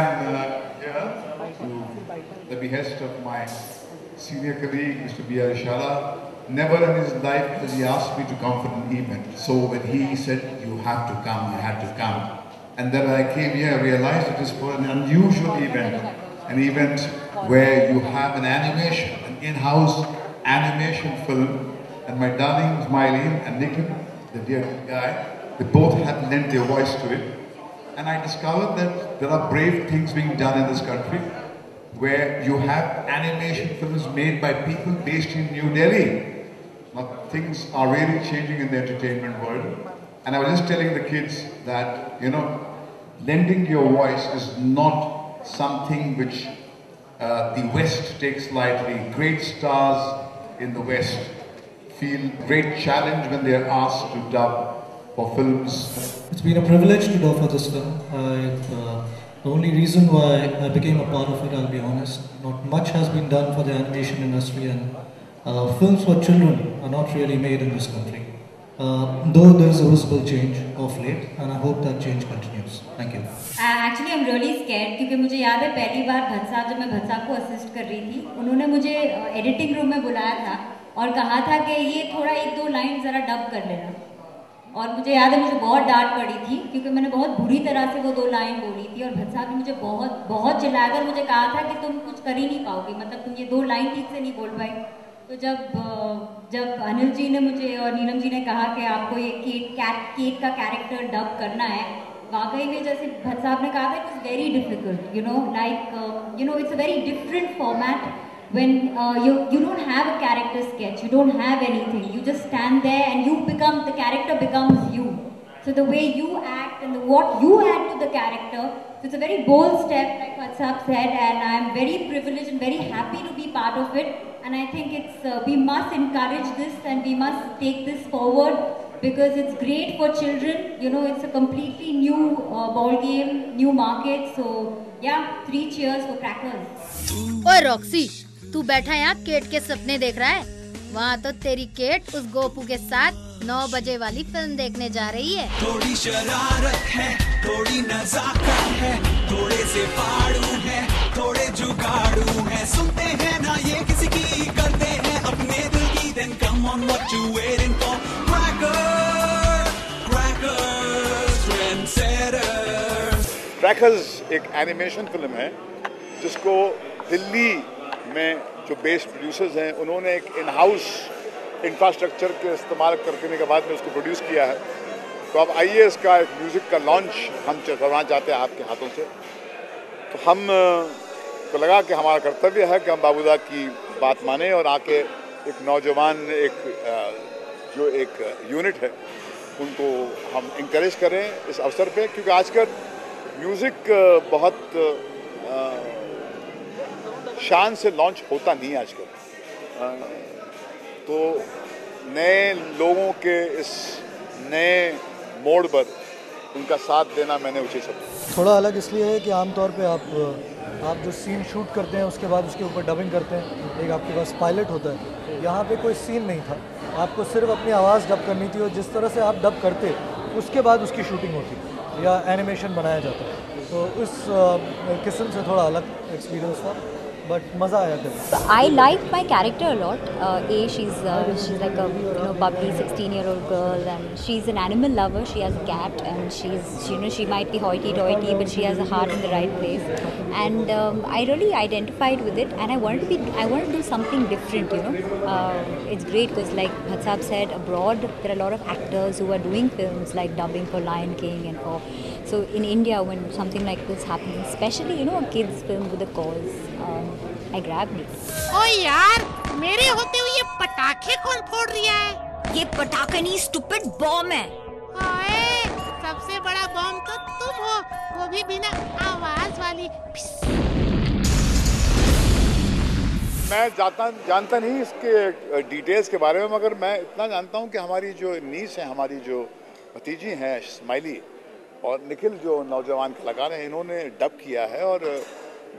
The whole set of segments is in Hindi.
am here to the behest of my senior colleague, Mr. B.R. Shala. Never in his life has he asked me to come for an event. So when he said, you have to come, I had to come. And then I came here, I realized it is for an unusual event. An event where you have an animation, an in-house animation film. And my darling Ismaili and Nikhil, the dear guy, they both have lent their voice to it. And I discovered that there are brave things being done in this country where you have animation films made by people based in New Delhi. Now, things are really changing in the entertainment world. And I was just telling the kids that, you know, lending your voice is not something which the West takes lightly. Great stars in the West feel great challenge when they are asked to dub for films. It's been a privilege to dub for this film. The only reason why I became a part of it, I'll be honest, not much has been done for the animation industry, and films for children are not really made in this country. Though there is a visible change of late, and I hope that change continues. Thank you. Actually, I'm really scared क्योंकि मुझे याद है पहली बार भट्ट साहब जब मैं भट्ट साहब को असिस्ट कर रही थी, उन्होंने मुझे एडिटिंग रूम में बुलाया था और कहा था कि ये थोड़ा एक दो लाइन ज़रा डब कर लेना। और मुझे याद है मुझे बहुत डांट पड़ी थी क्योंकि मैंने बहुत बुरी तरह से वो दो लाइन बोली थी और भट्ट साहब ने मुझे बहुत चिल्लाया था और मुझे कहा था कि तुम कुछ कर ही नहीं पाओगी, मतलब तुम ये दो लाइन ठीक से नहीं बोल पाई। तो जब अनिल जी ने मुझे और नीलम जी ने कहा कि आपको ये केट का कैरेक्टर डब करना है, वाकई में जैसे भट्ट साहब ने कहा था, it is very difficult, it's a very different format when you don't have a character sketch, you don't have anything, you just stand there and the character becomes you. So the way you act and what you add to the character, so it's a very bold step, like Bhatt Sahab said, and I am very privileged and very happy to be part of it. And I think we must encourage this and we must take this forward because it's great for children. You know, it's a completely new ball game, new market. So yeah, 3 cheers for Crackers. ओए रॉक्सी, तू बैठा यहाँ केट के सपने देख रहा है? वहाँ तो तेरी केट उस गोपू के साथ 9 बजे वाली फिल्म देखने जा रही है। थोड़ी शरारत है, थोड़ी नजाकत है, थोड़े से फाड़ू है, थोड़े जुगाड़ू है, सुनते हैं ना ये किसी की, करते हैं अपने दिल की, then come on what you waiting for, crackers, trendsetters। Crackers एक एनिमेशन फिल्म है जिसको दिल्ली में जो बेस्ड प्रोड्यूसर्स हैं उन्होंने एक इन हाउस इंफ्रास्ट्रक्चर के इस्तेमाल करने के बाद में उसको प्रोड्यूस किया है। तो अब आइए इसका एक म्यूज़िक का लॉन्च हम करवाना चाहते हैं आपके हाथों से। तो हम को लगा कि हमारा कर्तव्य है कि हम बाबूदा की बात माने और आके एक नौजवान जो एक यूनिट है उनको हम इंकरेज करें इस अवसर पे, क्योंकि आजकल म्यूज़िक बहुत शान से लॉन्च होता नहीं है आजकल। तो नए लोगों के इस नए मोड़ पर उनका साथ देना मैंने उचित समझा। थोड़ा अलग इसलिए है कि आमतौर पे आप जो सीन शूट करते हैं उसके बाद उसके ऊपर डबिंग करते हैं, एक आपके पास पायलट होता है। यहाँ पे कोई सीन नहीं था, आपको सिर्फ अपनी आवाज़ डब करनी थी और जिस तरह से आप डब करते उसके बाद उसकी शूटिंग होती या एनिमेशन बनाया जाता है। तो इस किस्म से थोड़ा अलग एक्सपीरियंस था, but मज़ा आया था। I like my character a lot. She's like a bubbly 16-year-old girl, and she's an animal lover. She has a cat, and she might be hoity-toity, but she has a heart in the right place. And I really identified with it, and I wanted to do something different. It's great because, like Bhatt Sahab said, abroad there are a lot of actors who are doing films like dubbing for Lion King and for. So in India, when something like this happens, especially a kids film with a cause, I grabbed it. ओ यार, मेरे होते हुए ये पटाखे कौन फोड़ रहा है? ये पटाखा नहीं, स्टूपिड बॉम्ब है। ओए, सबसे बड़ा बॉम्ब तो तुम हो, वो भी बिना आवाज वाली। मैं जानता नहीं इसके डिटेल्स के बारे में, मगर मैं इतना जानता हूं कि हमारी जो नीस है, हमारी जो भतीजी हैं स्माइली और निखिल जो नौजवान कलाकार हैं, इन्होंने डब किया है। और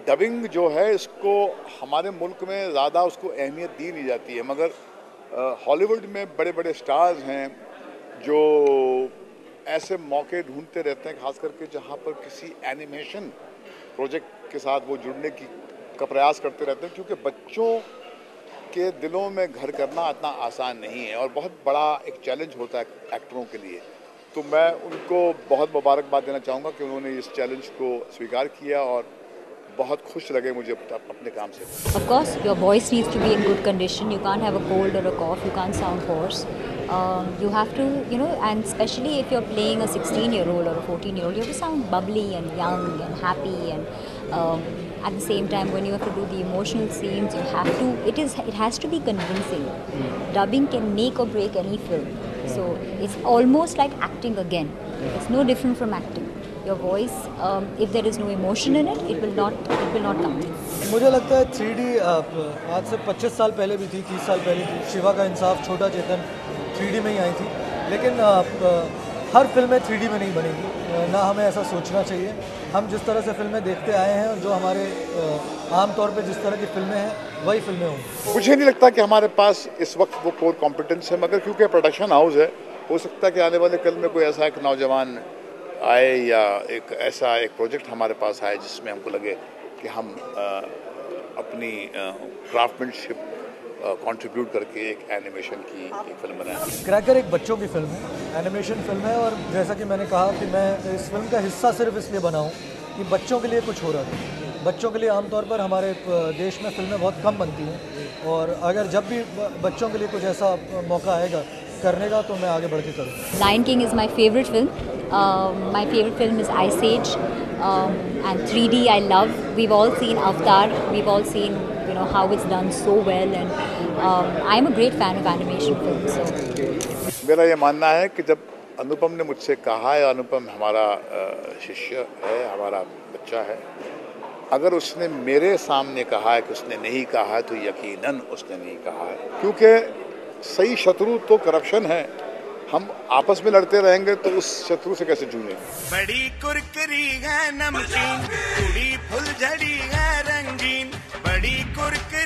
डबिंग जो है इसको हमारे मुल्क में ज़्यादा उसको अहमियत दी नहीं जाती है, मगर हॉलीवुड में बड़े बड़े स्टार्स हैं जो ऐसे मौके ढूंढते रहते हैं, खास करके जहाँ पर किसी एनिमेशन प्रोजेक्ट के साथ वो जुड़ने का प्रयास करते रहते हैं, क्योंकि बच्चों के दिलों में घर करना इतना आसान नहीं है और बहुत बड़ा एक चैलेंज होता है एक्टरों के लिए। तो मैं उनको बहुत मुबारकबाद देना चाहूँगा कि उन्होंने इस चैलेंज को स्वीकार किया और बहुत खुश लगे मुझे अपने काम से। Of course, your voice needs to be in good condition. You can't have a cold or a cough. You can't sound hoarse. You have to, and especially if you're playing a 16-year-old or a 14-year-old, you have to sound bubbly and young and happy. And at the same time, when you have to do the emotional scenes, you have to. It has to be convincing. Dubbing can make or break any film. So it's almost like acting again. It's no different from acting. Your voice, if there is no emotion in it, it will not come through. मुझे लगता है 3D आज से 25 साल पहले भी थी, 30 साल पहले थी। शिवा का इंसाफ, छोटा चेतन 3D में ही आई थी, लेकिन हर फिल्में 3D में नहीं बनेगी, ना हमें ऐसा सोचना चाहिए। हम जिस तरह से फिल्में देखते आए हैं और जो हमारे आमतौर पे जिस तरह की फिल्में हैं वही फिल्में होंगी। मुझे नहीं लगता कि हमारे पास इस वक्त वो कोर कॉम्पिटेंस है, मगर क्योंकि प्रोडक्शन हाउस है, हो सकता है कि आने वाले कल में कोई ऐसा एक नौजवान आए या एक ऐसा एक प्रोजेक्ट हमारे पास आए जिसमें हमको लगे कि हम अपनी क्राफ्टमैनशिप कंट्रीब्यूट करके एक एनिमेशन की एक फिल्म बनाएं। क्रैकर एक बच्चों की फिल्म है, एनिमेशन फिल्म है, और जैसा कि मैंने कहा कि मैं इस फिल्म का हिस्सा सिर्फ इसलिए बना हूँ कि बच्चों के लिए कुछ हो रहा था। बच्चों के लिए आमतौर पर हमारे देश में फिल्में बहुत कम बनती हैं, और अगर जब भी बच्चों के लिए कुछ ऐसा मौका आएगा करने का तो मैं आगे बढ़ के करूँ। Lion King is my favorite film. My favorite film is Ice Age, and 3D I love. We've all seen Avatar. We've all seen how it's done so well, and I'm a great fan of animation films. So मेरा ये मानना है कि जब अनुपम ने मुझसे कहा है, अनुपम हमारा शिष्य है, हमारा बच्चा है, अगर उसने मेरे सामने कहा है कि उसने नहीं कहा है तो यकीनन उसने नहीं कहा है, क्योंकि सही शत्रु तो करप्शन है। हम आपस में लड़ते रहेंगे तो उस शत्रु से कैसे जूझेंगे। बड़ी कुरकुरी है नमकीन, कुड़ी फुलझड़ी है रंगीन, बड़ी कुरकुरी